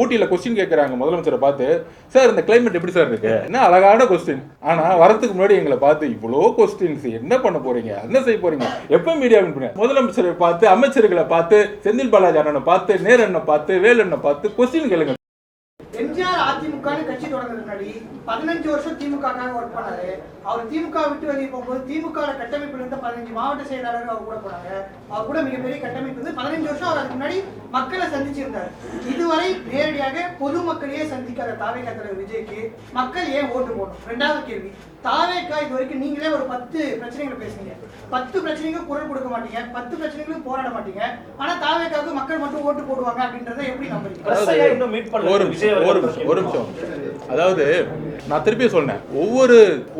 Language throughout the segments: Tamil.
ஊட்டியில் கொஸ்டின் கேட்குறாங்க முதலமைச்சரை பார்த்து, சார் இந்த கிளைமேட் எப்படி சார் இருக்கு, என்ன அழகான கொஸ்டின். ஆனால் வரத்துக்கு முன்னாடி எங்களை பார்த்து இவ்வளோ கொஸ்டின்ஸ் என்ன பண்ண போறீங்க, என்ன செய்ய போறீங்க, எப்போ மீடியா பண்ணுங்க. முதலமைச்சரை பார்த்து, அமைச்சர்களை பார்த்து, செந்தில் பாலாஜி அண்ணனை பார்த்து, நேரண்ணை பார்த்து, வேலண்ணை பார்த்து கொஸ்டின் கேளுங்க. எம்ஜிஆர் அதிமுக கட்சி தொடங்குறதுக்கு முன்னாடி 15 வருஷம் திமுகக்காக ஒர்க் பண்ணாரு. அவர் திமுக விட்டு வெளியே போகும்போது திமுக கட்டமைப்புல இருந்த 15 மாவட்ட செயலாளர்கள் அவர் கூட போனாங்க. அவர் கூட மிகப்பெரிய கட்டமைப்பு இருந்து 15 வருஷம் அவர் அதுக்கு முன்னாடி மக்களை சந்திச்சிருந்தார். இதுவரை நேரடியாக பொதுமக்களையே சந்திக்காத தாவேகா தலைவர் விஜய்க்கு மக்கள் ஏன் ஓட்டு போடணும்? ரெண்டாவது கேள்வி, தாவேகா இது வரைக்கும் நீங்களே ஒரு 10 பிரச்சனைகளை பேசுனீங்க. 10 பிரச்சனைகளும் குரல் கொடுக்க மாட்டீங்க, 10 பிரச்சனைகளும் போராட மாட்டீங்க. ஆனா தாவேகாவுக்கு மக்கள் மட்டும் ஓட்டு போடுவாங்க அப்படின்றத எப்படி நம்புறீங்க? ஒரு நிமிஷம். அதாவது நான் திருப்பி சொன்னேன்,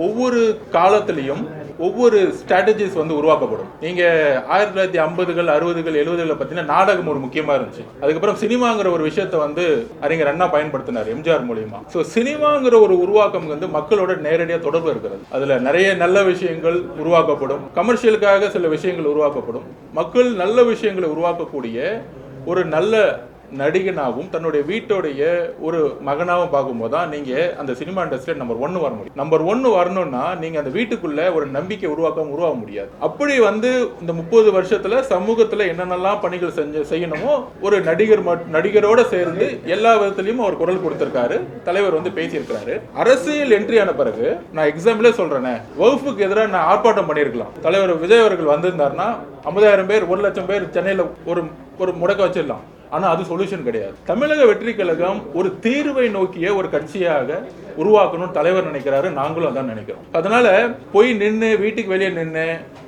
ஒவ்வொரு காலத்திலையும் ஒவ்வொரு ஸ்ட்ராட்டஜிஸ் வந்து உருவாக்கப்படும். நீங்க 1950கள் 60கள் 70களை பார்த்தீங்கன்னா நாடகம் ஒரு முக்கியமா இருந்துச்சு. அதுக்கப்புறம் சினிமாங்கிற ஒரு விஷயத்தை வந்து அறிஞர் அண்ணா பயன்படுத்தினார் எம்ஜிஆர் மூலியமா. ஸோ சினிமாங்கிற ஒரு உருவாக்கம் வந்து மக்களோட நேரடியாக தொடர்பு இருக்கிறது. அதுல நிறைய நல்ல விஷயங்கள் உருவாக்கப்படும், கமர்ஷியலுக்காக சில விஷயங்கள் உருவாக்கப்படும். மக்கள் நல்ல விஷயங்களை உருவாக்கக்கூடிய ஒரு நல்ல நடிகனாகவும் தன்னுடைய வீட்டோடைய ஒரு மகனாகவும் பார்க்கும்போது தான் நீங்கள் அந்த சினிமா இண்டஸ்ட்ரியில் நம்பர் 1 வர முடியும். நம்பர் 1 வரணும்னா நீங்கள் அந்த வீட்டுக்குள்ளே ஒரு நம்பிக்கை உருவாக முடியாது. அப்படி வந்து இந்த 30 வருஷத்தில் சமூகத்தில் என்னென்னலாம் பணிகள் செய்யணுமோ ஒரு நடிகரோடு சேர்ந்து எல்லா விதத்துலையும் அவர் குரல் கொடுத்திருக்காரு. தலைவர் வந்து பேசியிருக்கிறாரு. அரசியல் என்ட்ரி ஆன பிறகு நான் எக்ஸாம்பிளே சொல்கிறேனே, வகுப்புக்கு எதிராக நான் ஆர்ப்பாட்டம் பண்ணியிருக்கலாம். தலைவர் விஜய் அவர்கள் வந்திருந்தாருன்னா 50,000 பேர் 1 லட்சம் பேர் சென்னையில் ஒரு முடக்க வச்சிடலாம். ஆனா அது சொல்யூஷன் கிடையாது. தமிழக வெற்றி கழகம் ஒரு தீர்வை நோக்கிய ஒரு கட்சியாக உருவாக்கணும்னு தலைவர் நினைக்கிறாரு, நாங்களும் அதான் நினைக்கிறோம். அதனால போய் நின்று வீட்டுக்கு வெளியே நின்று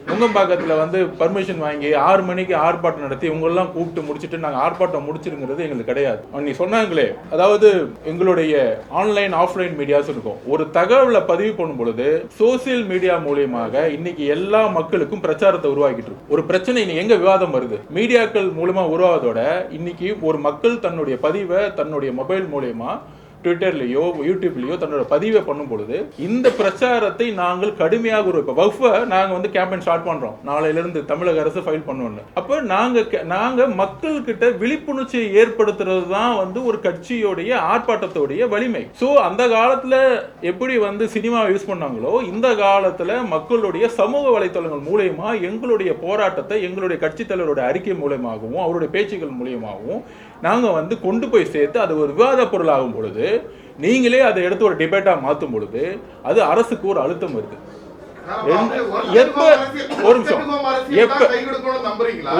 நுங்கம்பாக்கத்தில் வந்து பர்மிஷன் வாங்கி 6 மணிக்கு ஆர்ப்பாட்டம் நடத்தி இவங்கெல்லாம் கூப்பிட்டு முடிச்சுட்டு நாங்கள் ஆர்ப்பாட்டம் முடிச்சிருங்கிறது எங்களுக்கு கிடையாது. நீ சொன்னாங்களே, அதாவது எங்களுடைய ஆன்லைன் ஆஃப்லைன் மீடியாஸ் இருக்கும். ஒரு தகவலை பதிவு பண்ணும் பொழுது சோசியல் மீடியா மூலியமாக இன்னைக்கு எல்லா மக்களுக்கும் பிரச்சாரத்தை உருவாக்கிட்டு இருக்கு. ஒரு பிரச்சனை இன்னைக்கு எங்க விவாதம் வருது, மீடியாக்கள் மூலமா உருவாவதோட இன்னைக்கு ஒரு மக்கள் தன்னுடைய பதிவை தன்னுடைய மொபைல் மூலமா ட்விட்டர்லையோ யூடியூப்லையோ தன்னோட பதிவை பண்ணும் பொழுது இந்த பிரச்சாரத்தை நாங்கள் கடுமையாக நாங்கள் வந்து கேம்பெயின் ஸ்டார்ட் பண்றோம். நாளையிலிருந்து தமிழக அரசு ஃபைல் பண்ணுவோம். அப்போ நாங்க மக்கள்கிட்ட விழிப்புணர்ச்சியை ஏற்படுத்துறது தான் வந்து ஒரு கட்சியோடைய ஆர்ப்பாட்டத்தோடைய வலிமை. ஸோ அந்த காலத்துல எப்படி வந்து சினிமா யூஸ் பண்ணாங்களோ இந்த காலத்துல மக்களுடைய சமூக வலைத்தளங்கள் மூலயமா எங்களுடைய போராட்டத்தை எங்களுடைய கட்சி தலைவருடைய அறிக்கை மூலமாகவும் அவருடைய பேச்சுகள் மூலமாகவும் நாங்க வந்து கொண்டு போய் சேர்த்து அது ஒரு விவாத பொருளாகும் பொழுது நீங்களே அதை எடுத்து ஒரு டிபேட்டா மாற்றும் பொழுது அது அரசுக்கு ஒரு அழுத்தம் வருது.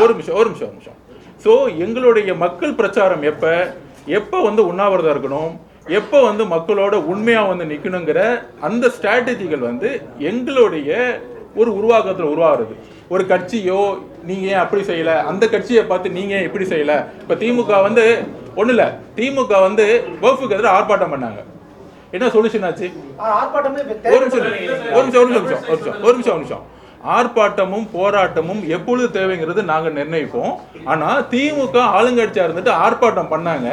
ஒரு நிமிஷம். சோ எங்களுடைய மக்கள் பிரச்சாரம் எப்ப வந்து உண்ணாவிரதம் இருக்கணும், எப்ப வந்து மக்களோட உண்மையா வந்து நிக்கணுங்கிற அந்த ஸ்ட்ராட்டஜிகள் வந்து எங்களுடைய ஒரு உருவாக்கத்தில் உருவாகிறது. ஒரு கட்சியோ நீங்க ஏன் அப்படி செய்யல, அந்த கட்சியை பார்த்து நீங்க எப்படி செய்யல. இப்ப திமுக வந்து ஒண்ணு இல்ல, திமுக வந்து வகுப்புக்கு எதிராக ஆர்ப்பாட்டம் பண்ணாங்க. என்ன சொல்யூஷன் ஆச்சு? ஒரு நிமிஷம். ஆர்ப்பாட்டமும் போராட்டமும் எப்பொழுது தேவைங்கிறது நாங்க நிர்ணயிப்போம். ஆனா திமுக ஆளுங்கட்சியா இருந்துட்டு ஆர்ப்பாட்டம் பண்ணாங்க,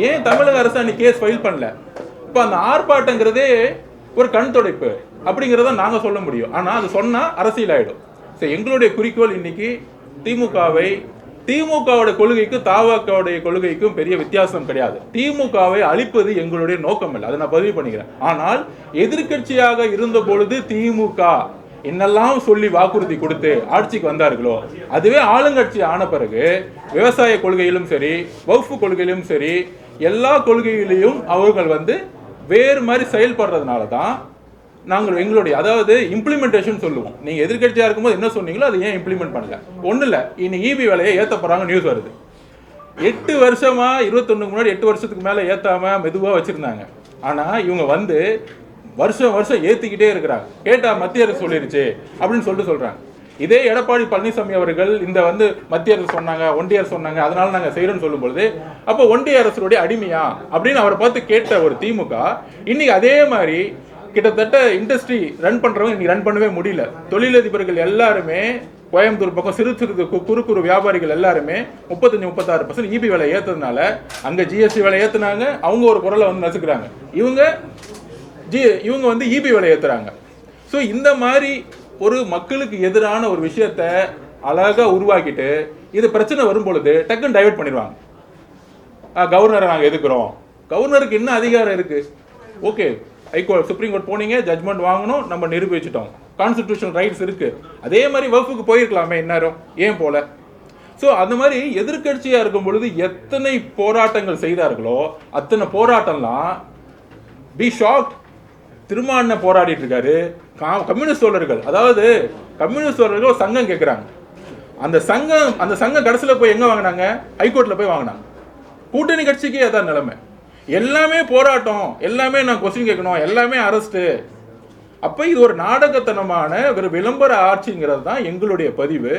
ஏன் தமிழக அரசு அன்னைக்கு கேஸ் ஃபைல் பண்ணல? இப்ப அந்த ஆர்ப்பாட்டங்கிறதே ஒரு கண் துடைப்பு அப்படிங்கிறத நாங்க சொல்ல முடியும். ஆனா அது சொன்னா அரசியல் ஆயிடும். எங்களுடைய குறிக்கோள் இன்னைக்கு திமுகவோட கொள்கைக்கும் தாவகவுடைய கொள்கைக்கும் பெரிய வித்தியாசம் கிடையாது. திமுகவை அழிப்பது எங்களுடைய நோக்கம் இல்லை, அதை நான் பதிவு பண்ணிக்கிறேன். ஆனால் எதிர்கட்சியாக இருந்த பொழுது திமுக என்னெல்லாம் சொல்லி வாக்குறுதி கொடுத்து ஆட்சிக்கு வந்தார்களோ அதுவே ஆளுங்கட்சி ஆன பிறகு விவசாய கொள்கையிலும் சரி வகுப்பு கொள்கையிலும் சரி எல்லா கொள்கையிலையும் அவர்கள் வந்து வேறு மாதிரி செயல்படுறதுனால தான் நாங்கள் எங்களுடைய அதாவது இம்ப்ளிமெண்டேஷன் சொல்லுவோம். நீங்க எதிர்கட்சியா இருக்கும்போது என்ன சொன்னீங்களோ அதை ஏன் இம்ப்ளிமெண்ட் பண்ணல? ஒன்றும் இல்லை, இன்னைக்கு இபி விலையை ஏற்ற போறாங்க நியூஸ் வருது. 8 வருஷமா 21 முன்னாடி 8 வருஷத்துக்கு மேல ஏத்தாம மெதுவா வச்சிருந்தாங்க. ஆனா இவங்க வந்து வருஷம் ஏத்திக்கிட்டே இருக்கிறாங்க. கேட்டா மத்திய அரசு சொல்லிருச்சு அப்படின்னு சொல்றாங்க. இதே எடப்பாடி பழனிசாமி அவர்கள் இந்த வந்து மத்திய அரசு சொன்னாங்க, ஒன்றிய அரசு சொன்னாங்க, அதனால நாங்க செய்யறோம்னு சொல்லும் பொழுது அப்போ ஒன்றிய அரசுடைய அடிமையா அப்படின்னு அவரை பார்த்து கேட்ட ஒரு திமுக இன்னைக்கு அதே மாதிரி கிட்டத்தட்ட இண்டஸ்ட்ரி ரன் பண்றவங்க இன்னைக்கு ரன் பண்ணவே முடியல. தொழிலதிபர்கள் எல்லாருமே கோயம்புத்தூர் பக்கம் சிறு குறு வியாபாரிகள் எல்லாருமே 35-36% இபி விலை ஏற்றதுனால அங்க ஜிஎஸ்டி விலை ஏற்றுனாங்க, அவங்க ஒரு குரலை வந்து நசுக்கிறாங்க, இவங்க வந்து இபி விலை ஏற்றுறாங்க. ஸோ இந்த மாதிரி ஒரு மக்களுக்கு எதிரான ஒரு விஷயத்த அழகா உருவாக்கிட்டு இது பிரச்சனை வரும் பொழுது டக்குன்னு டைவர்ட் பண்ணிடுவாங்க. கவர்னரை நாங்கள் எதுக்குறோம், கவர்னருக்கு என்ன அதிகாரம் இருக்கு? ஓகே, ஹைகோர்ட் சுப்ரீம் கோர்ட் போனீங்க, ஜட்மெண்ட் வாங்கணும், நம்ம நிரூபிச்சிட்டோம், கான்ஸ்டிடியூஷனல் ரைட்ஸ் இருக்கு. அதே மாதிரி வகுப்புக்கு போயிருக்கலாமே, இந்நேரம் ஏன் போல? ஸோ அந்த மாதிரி எதிர்கட்சியா இருக்கும் பொழுது எத்தனை போராட்டங்கள் செய்தார்களோ அத்தனை போராட்டம்லாம் பி ஷாக். திருமாவளவன் போராடிட்டு இருக்காரு, கம்யூனிஸ்ட் தோழர்கள், அதாவது கம்யூனிஸ்ட் தோழர்கள் ஒரு சங்கம் கேட்குறாங்க. அந்த சங்கம் கடைசியில் போய் எங்க வாங்கினாங்க? ஹைகோர்ட்ல போய் வாங்கினாங்க. கூட்டணி கட்சிக்கே அதான் நிலைமை. எல்லாமே போராட்டம், எல்லாமே நான் கொஸ்டின் கேட்கணும், எல்லாமே அரெஸ்ட். அப்ப இது ஒரு நாடகத்தனமான ஒரு விளம்பர ஆட்சிங்கிறது தான் எங்களுடைய பதிவு.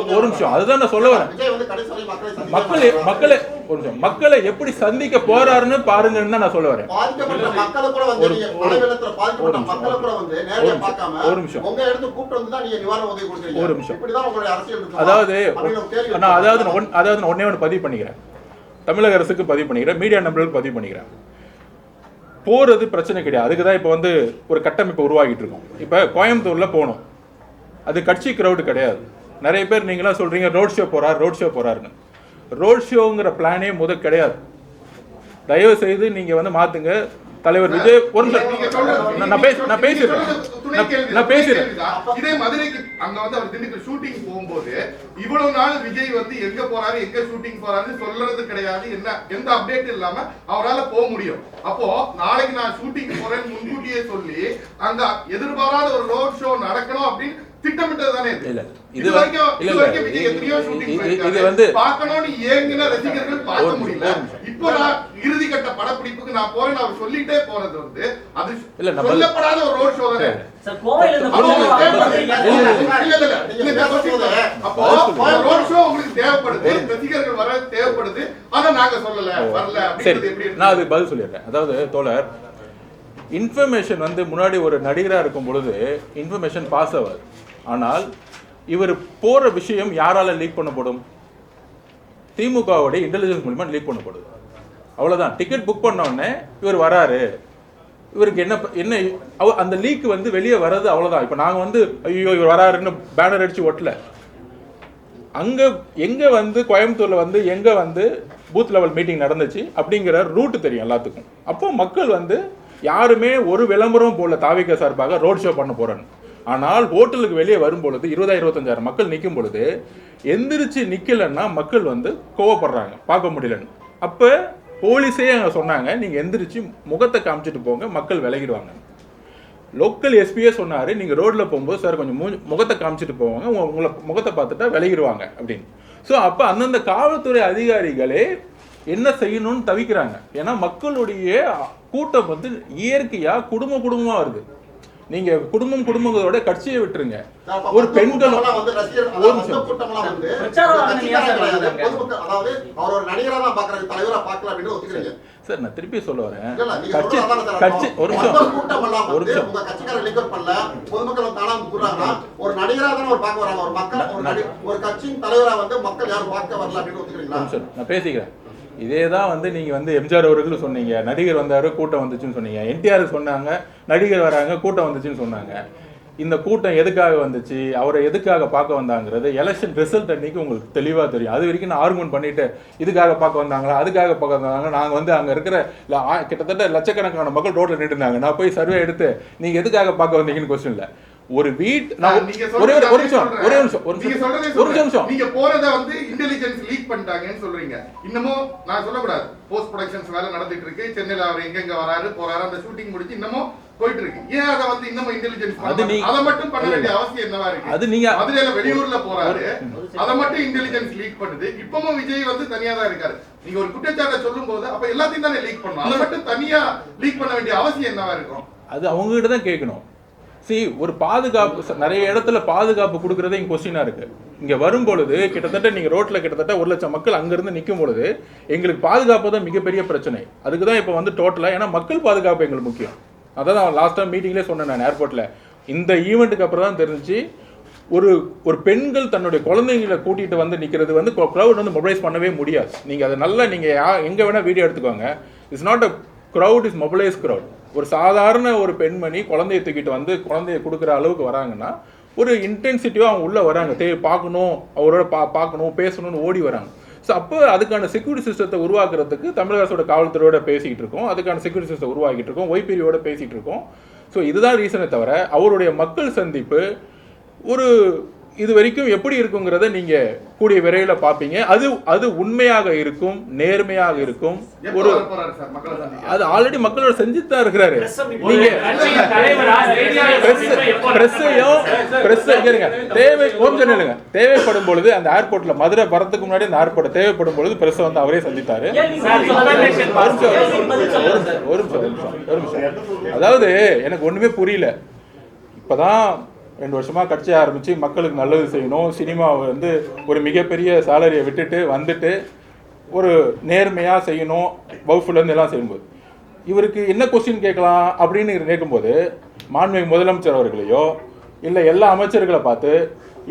ஒரு நிமிஷம், அதுதான் நான் சொல்ல வரேன். மக்களை எப்படி சந்திக்க போறாருன்னு பாருங்கன்னு தான் நான் சொல்ல வரேன். ஒரு நிமிஷம், அதாவது ஒன்னே ஒன்று பதிவு பண்ணிக்கிறேன், தமிழக அரசுக்கு பதிவு பண்ணிக்கிறேன், மீடியா நம்பர்களுக்கு பதிவு பண்ணிக்கிறேன். போறது பிரச்சனை கிடையாது. அதுக்கு தான் இப்போ வந்து ஒரு கட்டமைப்பு உருவாகிட்டு இருக்கோம். இப்போ கோயம்புத்தூர்ல போகணும், அது கட்சி கிரௌடு கிடையாது. நிறைய பேர் நீங்களாம் சொல்றீங்க ரோட் ஷோ போறாருன்னு. ரோட் ஷோங்கிற பிளானே முதல் கிடையாது. தயவு செய்து நீங்க வந்து மாத்துங்க. தலைவர் விஜய் நான் பேசுறேன். இதே மதுரைக்கு அங்க வந்து அவர் திண்டுக்கல் ஷூட்டிங் போகும்போது இவ்வளவு நாள் விஜய் வந்து எங்க போறாரு, எங்க ஷூட்டிங் போறாருன்னு சொல்றது கிடையாது. என்ன எந்த அப்டேட் இல்லாம அவரால் போக முடியும். அப்போ நாளைக்கு நான் ஷூட்டிங் போறேன்னு முன்கூட்டியே சொல்லி அங்க எதிர்பாராத ஒரு ரோட் ஷோ நடக்கணும் அப்படின்னு திட்டமிட்டது தானே? இது வந்து பார்க்கணும்னு ஏங்கின ரசிகர்கள் பார்க்க முடியல. இப்போ நான் இறுதி கட்ட படப்பிடிப்புக்கு நான் போறேன் அவர் சொல்லிட்டே போறது வந்து அது சொல்லப்படாத ஒரு ரோட் ஷோ தானே. அப்போ ரோட் ஷோ உங்களுக்கு தேவைப்படுது, ரசிகர்கள் வர தேவைப்படுது, ஆனா நாங்க சொல்லல வரல அப்படிங்கிறது எப்படி? நான் அது பதில் சொல்லிடுறேன். அதாவது தோழர், இன்ஃபர்மேஷன் வந்து முன்னாடி ஒரு நடிகராக இருக்கும் பொழுது இன்ஃபர்மேஷன் பாஸ் ஆகாது. ஆனால் இவர் போற விஷயம் யாரால லீக் பண்ணப்படும்? திமுகவுடைய இன்டெலிஜென்ஸ் மூலமா லீக் பண்ணப்படுது. அவ்வளவுதான். டிக்கெட் புக் பண்ண உடனே இவர் வராரு, இவருக்கு என்ன அந்த லீக் வந்து வெளியே வர்றது, அவ்வளவுதான். இப்போ நாங்கள் வந்து ஐயோ இவர் வராருன்னு பேனர் அடிச்சு ஒட்டல. அங்க எங்க வந்து கோயம்புத்தூர்ல வந்து எங்க வந்து பூத் லெவல் மீட்டிங் நடந்துச்சு அப்படிங்கிற ரூட் தெரியும் எல்லாத்துக்கும். அப்போ மக்கள் வந்து யாருமே ஒரு விளம்பரம் போல தாவிக சார்பாக ரோட் ஷோ பண்ண போறேன்னு. ஆனால் ஹோட்டலுக்கு வெளியே வரும் பொழுது 20,000-25,000 மக்கள் நிற்கும் பொழுது எந்திரிச்சு நிக்கலன்னா மக்கள் வந்து கோவப்படுறாங்க, பார்க்க முடியலன்னு. அப்ப போலீஸே அங்க சொன்னாங்க, நீங்க எந்திரிச்சு முகத்தை காமிச்சிட்டு போங்க, மக்கள் விலகிடுவாங்க. லோக்கல் எஸ்பியே சொன்னாரு, நீங்க ரோட்ல போகும்போது சார் கொஞ்சம் முகத்தை காமிச்சிட்டு போவாங்க, உங்களை முகத்தை பார்த்துட்டா விலகிடுவாங்க அப்படின்னு. ஸோ அப்ப அந்தந்த காவல்துறை அதிகாரிகளே என்ன செய்யணும்னு தவிக்கிறாங்க. ஏன்னா மக்களுடைய கூட்டம் வந்து இயற்கையா குடும்பமா வருது. நீங்க குடும்பங்களோட கட்சியை விட்டுருங்க. ஒரு பெண்கள் சார், நான் திருப்பி சொல்ல வரேன். கட்சி ஒரு நிமிஷம் நான் பேசிக்கிறேன். இதே தான் வந்து நீங்கள் வந்து எம்ஜிஆர் அவர்கள் சொன்னீங்க, நடிகர் வந்தார் கூட்டம் வந்துச்சுன்னு சொன்னீங்க. என்டிஆர் சொன்னாங்க நடிகர் வராங்க கூட்டம் வந்துச்சுன்னு சொன்னாங்க. இந்த கூட்டம் எதுக்காக வந்துச்சு, அவரை எதுக்காக பார்க்க வந்தாங்கிறது எலெக்ஷன் ரிசல்ட் அன்னைக்கு உங்களுக்கு தெளிவாக தெரியும். அது வரைக்கும் நான் ஆர்குமெண்ட் பண்ணிட்டு இதுக்காக பார்க்க வந்தாங்களா அதுக்காக பார்க்க வந்தாங்க. நாங்கள் வந்து அங்கே இருக்கிற கிட்டத்தட்ட லட்சக்கணக்கான மக்கள் ரோட்டில் நின்றுருந்தாங்க. நான் போய் சர்வே எடுத்து நீங்கள் எதுக்காக பார்க்க வந்தீங்கன்னு கொஸ்டின் இல்லை. ஒரு வீட் ஒரு நிமிஷம் நீங்க போறத வந்து இன்டெலிஜென்ஸ் லீக் பண்ணிட்டாங்கன்னு சொல்றீங்க. இன்னமும் நான் சொல்லக்கூடாது, போஸ்ட் ப்ரொடக்ஷன்ஸ் வேலை நடந்துட்டு இருக்கு. சென்னையில அவர் எங்க வராரு போறாரு, அந்த ஷூட்டிங் முடிச்சு இன்னமும் போயிட்டு இருக்கு. ஏன் அதை வந்து இன்னமும் இன்டெலிஜென்ஸ் அதை மட்டும் பண்ண வேண்டிய அவசியம் என்னவா இருக்கு? அது நீங்க மதுரையில வெளியூர்ல போறாரு, அதை மட்டும் இன்டெலிஜென்ஸ் லீக் பண்ணுது. இப்பவும் விஜய் வந்து தனியா தான் இருக்காரு. நீங்க ஒரு குற்றச்சாட்டை சொல்லும் போது அப்ப எல்லாத்தையும் தானே லீக் பண்ணணும். அதை மட்டும் தனியா லீக் பண்ண வேண்டிய அவசியம் என்னவா இருக்கும்? அது அவங்க கிட்ட தான் கேட்கணும். ஒரு பாதுகாப்பு நிறைய இடத்துல பாதுகாப்பு கொடுக்கறதே இங்க கொஸ்டினா இருக்கு. இங்க வரும் பொழுது கிட்டத்தட்ட நீங்க ரோட்ல கிட்டத்தட்ட 1 லட்சம் மக்கள் அங்கிருந்து நிற்கும் பொழுது எங்களுக்கு பாதுகாப்பு தான் மிகப்பெரிய பிரச்சனை. அதுக்கு தான் இப்போ வந்து டோட்டலா, ஏன்னா மக்கள் பாதுகாப்பு எங்களுக்கு முக்கியம். அதான் நான் லாஸ்ட் டைம் மீட்டிங்லேயே சொன்னேன். நான் ஏர்போர்ட்ல இந்த ஈவெண்ட்டுக்கு அப்புறம் தான் தெரிஞ்சு ஒரு பெண்கள் தன்னுடைய குழந்தைங்களை கூட்டிட்டு வந்து நிற்கிறது வந்து க்ரௌட் வந்து மொபைலைஸ் பண்ணவே முடியாது. நீங்க அதை நல்லா நீங்க எங்க வேணா வீடியோ எடுத்துக்கோங்க. It's not a crowd, is mobilise crowd. ஒரு சாதாரண ஒரு பெண்மணி குழந்தைய தூக்கிட்டு வந்து குழந்தைய கொடுக்குற அளவுக்கு வராங்கன்னா ஒரு இன்டென்சிட்டிவாக அவங்க உள்ளே வராங்க. பார்க்கணும், அவரோட பார்க்கணும், பேசணும்னு ஓடி வராங்க. ஸோ அப்போ அதுக்கான செக்யூரிட்டி சிஸ்டத்தை உருவாக்குறதுக்கு தமிழக அரசோட காவல்துறையோட பேசிக்கிட்டு இருக்கோம், அதுக்கான செக்யூரிட்டி சிஸ்டம் உருவாக்கிட்டு இருக்கோம், ஒய்பிரியோட பேசிகிட்டு இருக்கோம். ஸோ இதுதான் ரீசனை தவிர அவருடைய மக்கள் சந்திப்பு ஒரு இது வரைக்கும் எப்படி இருக்குங்கிறத நீங்க கூடிய விரைவில் பார்ப்பீங்க. அது உண்மையாக இருக்கும், நேர்மையாக இருக்கும். ஒரு அது ஆல்ரெடி மக்களோட செஞ்சுட்டு தான் இருக்கிறாரு. நீங்க தேவைப்படும் பொழுது அந்த ஏர்போர்ட்ல மதுரை வரதுக்கு முன்னாடி அந்த ஏர்போர்ட் தேவைப்படும் பொழுது பிரஸ் வந்து அவரே சந்தித்தாரு. ஒரு நிமிஷம். அதாவது எனக்கு ஒண்ணுமே புரியல. இப்பதான் 2 வருஷமா கட்சி ஆரம்பிச்சு மக்களுக்கு நல்லது செய்யணும், சினிமாவை வந்து ஒரு மிகப்பெரிய சேலரியை விட்டுட்டு வந்துட்டு ஒரு நேர்மையாக செய்யணும், வகுப்புலேருந்து எல்லாம் செய்யும்போது இவருக்கு என்ன கொஸ்டின் கேட்கலாம் அப்படின்னு கேட்கும்போது மாண்புமிகு முதலமைச்சர் அவர்களையோ இல்லை எல்லா அமைச்சர்களை பார்த்து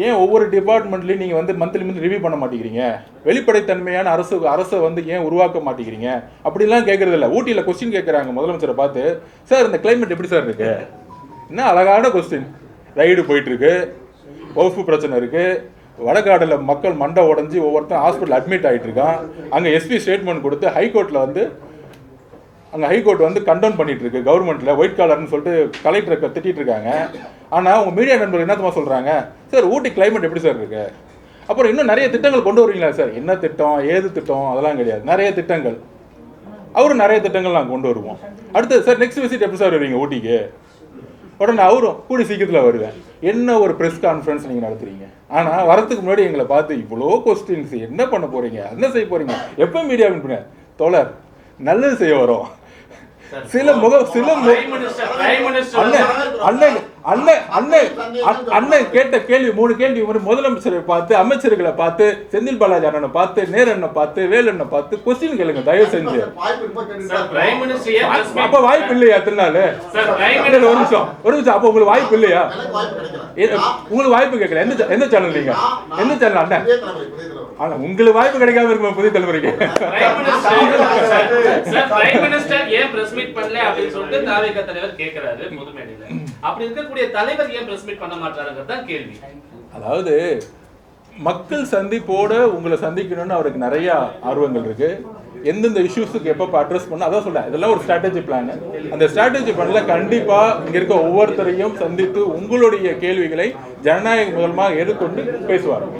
ஏன் ஒவ்வொரு டிபார்ட்மெண்ட்லையும் நீங்கள் வந்து மந்த்லி ரிவ்யூ பண்ண மாட்டேங்கிறீங்க, வெளிப்படைத்தன்மையான அரசை வந்து ஏன் உருவாக்க மாட்டேங்கிறீங்க அப்படிலாம் கேட்குறது இல்லை. ஊட்டியில் கொஸ்டின் கேட்குறாங்க முதலமைச்சரை பார்த்து, சார் இந்த கிளைமேட் எப்படி சார் இருக்கு? என்ன அழகான கொஸ்டின். ரைடு போயிட்டுருக்கு, வகுப்பு பிரச்சனை இருக்குது, வடகாடில் மக்கள் மண்டை உடஞ்சி ஒவ்வொருத்தரும் ஹாஸ்பிட்டல் அட்மிட் ஆகிட்டு இருக்கான். அங்கே எஸ்பி ஸ்டேட்மெண்ட் கொடுத்து ஹைகோர்ட்டில் வந்து ஹைகோர்ட் வந்து கண்டவுன் பண்ணிட்டு இருக்கு கவர்மெண்ட்டில் ஒயிட் காலர்னு சொல்லிட்டு கலெக்டரை திட்டிட்டு இருக்காங்க. ஆனால் உங்கள் மீடியா நண்பர்கள் என்னத்தமா சொல்கிறாங்க, சார் ஊட்டி கிளைமேட் எப்படி சார் இருக்கு, அப்புறம் இன்னும் நிறைய திட்டங்கள் கொண்டு வருவீங்களா சார்? என்ன திட்டம், ஏது திட்டம், அதெல்லாம் கிடையாது. நிறைய திட்டங்கள், அவரும் நிறைய திட்டங்கள் நாங்கள் கொண்டு வருவோம். அடுத்து சார் நெக்ஸ்ட் விசிட் எப்படி சார் வருவீங்க ஊட்டிக்கு? உடனே அவரும் கூடி சீக்கிரத்தில் வருவேன். என்ன ஒரு ப்ரெஸ் கான்ஃபரன்ஸ் நீங்கள் நடத்துறீங்க, ஆனால் வரத்துக்கு முன்னாடி எங்களை பார்த்து இவ்வளோ கொஸ்டின்ஸ் என்ன பண்ண போகிறீங்க, என்ன செய்ய போகிறீங்க, எப்போ மீடியா அனுப்புங்க தோழர், நல்லது செய்ய வரோம். அண்ணன் கேட்ட கேள்வி 3 கேள்வி முதலமைச்சரை பார்த்து, அமைச்சர்களை பார்த்து, செந்தில் பாலாஜி அண்ணனை பார்த்து, நேரண்ணை பார்த்து, வேலண்ணை பார்த்து கொஸ்டின் கேளுங்க தயவு செஞ்சு. அப்ப வாய்ப்பு இல்லையா திருநாள்? ஒரு நிமிஷம். அப்ப உங்களுக்கு வாய்ப்பு இல்லையா? உங்களுக்கு வாய்ப்பு கேட்கல. எந்த சேனல் நீங்க? எந்த சேனல் அண்ணன்? ஆனா உங்களுக்கு வாய்ப்பு கிடைக்காம இருக்கும் புதிய தலைமுறைக்கு. மீட் பண்ணல அப்படின்னு சொல்லிட்டு தாவேகா தலைவர் கேக்குறாரு பொதுமேடையில. அப்படி இருக்கக்கூடிய தலைவர் ஏன் பிரஸ் மீட் பண்ண மாட்டாருங்கிறது தான் கேள்வி. அதாவது மக்கள் சந்திப்போட உங்களை சந்திக்கணும்னு அவருக்கு நிறைய ஆர்வங்கள் இருக்கு. எந்தெந்த இஷ்யூஸுக்கு எப்போ அட்ரஸ் பண்ண அதான் சொல்றேன். இதெல்லாம் ஒரு ஸ்ட்ராட்டஜி பிளான். அந்த ஸ்ட்ராட்டஜி பிளான்ல கண்டிப்பா இங்க இருக்க ஒவ்வொருத்தரையும் சந்தித்து உங்களுடைய கேள்விகளை ஜனநாயக மூலமாக எதிர்கொண்டு பேசுவார்.